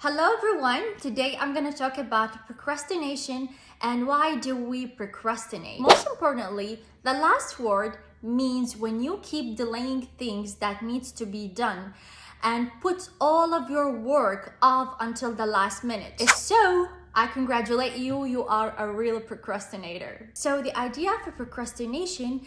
Hello everyone, today I'm going to talk about procrastination and why do we procrastinate. Most importantly, the last word means when you keep delaying things that needs to be done and put all of your work off until the last minute. If so, I congratulate you, you are a real procrastinator. So the idea for procrastination,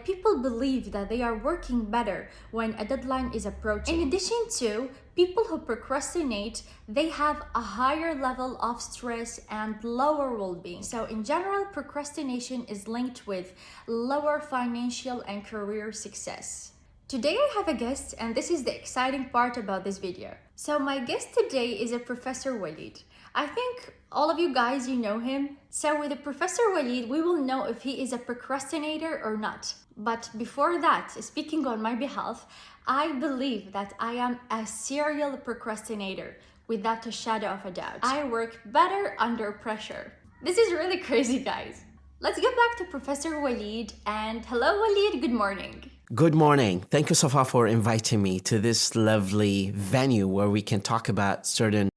people believe that they are working better when a deadline is approaching. In addition to, people who procrastinate, they have a higher level of stress and lower well-being. So in general, procrastination is linked with lower financial and career success. Today I have a guest and this is the exciting part about this video. So my guest today is a Professor Walid. I think all of you guys, you know him. So with Professor Walid, we will know if he is a procrastinator or not. But before that, speaking on my behalf, I believe that I am a serial procrastinator without a shadow of a doubt. I work better under pressure. This is really crazy, guys. Let's get back to Professor Walid. And hello, Walid, good morning. Good morning. Thank you, Safa, for inviting me to this lovely venue where we can talk about certain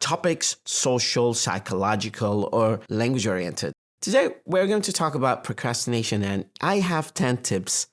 topics, social, psychological, or language-oriented. Today, we're going to talk about procrastination, and I have 10 tips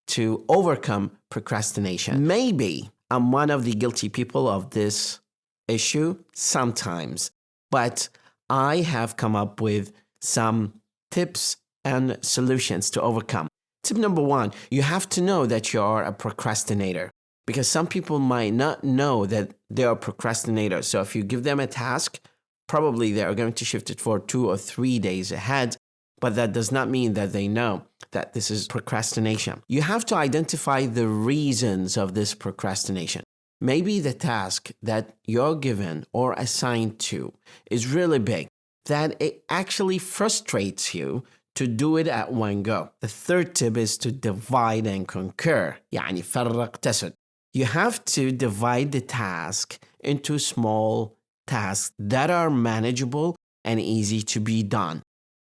to overcome procrastination. Maybe I'm one of the guilty people of this issue sometimes, but I have come up with some tips and solutions to overcome. Tip number one, you have to know that you are a procrastinator because some people might not know that they are procrastinators. So if you give them a task, probably they are going to shift it for 2 or 3 days ahead, but that does not mean that they know that this is procrastination. You have to identify the reasons of this procrastination. Maybe the task that you're given or assigned to is really big, that it actually frustrates you to do it at one go. The third tip is to divide and conquer. يعني فرق تسد. You have to divide the task into small tasks that are manageable and easy to be done.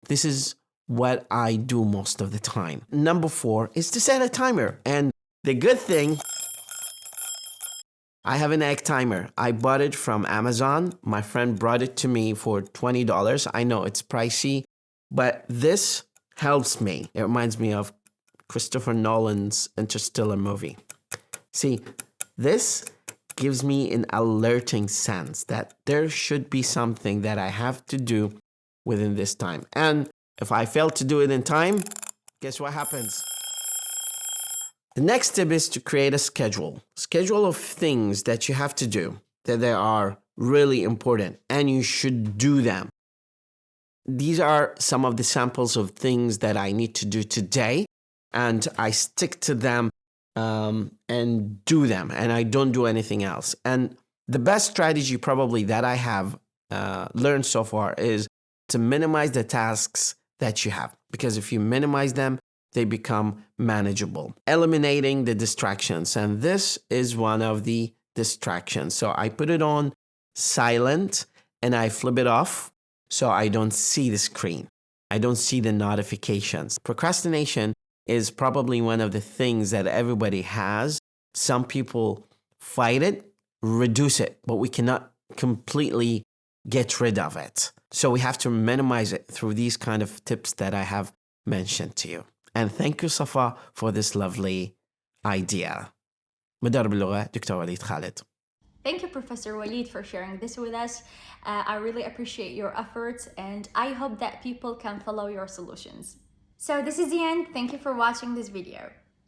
This is what I do most of the time. Number 4 is to set a timer. And the good thing, I have an egg timer. I bought it from Amazon. My friend brought it to me for $20. I know it's pricey, but this helps me. It reminds me of Christopher Nolan's Interstellar movie. See, this gives me an alerting sense that there should be something that I have to do within this time. And if I fail to do it in time, guess what happens? The next tip is to create a schedule. Schedule of things that you have to do, that they are really important, and you should do them. These are some of the samples of things that I need to do today, and I stick to them and do them, and I don't do anything else. And the best strategy probably that I have learned so far is to minimize the tasks that you have, because if you minimize them, they become manageable. Eliminating the distractions, and this is one of the distractions. So I put it on silent and I flip it off so I don't see the screen. I don't see the notifications. Procrastination is probably one of the things that everybody has. Some people fight it, reduce it, but we cannot completely get rid of it. So we have to minimize it through these kind of tips that I have mentioned to you. And thank you, Safa, for this lovely idea. مدرب اللغة دكتور وليد خالد. Thank you, Professor Walid, for sharing this with us. I really appreciate your efforts and I hope that people can follow your solutions. So this is the end. Thank you for watching this video.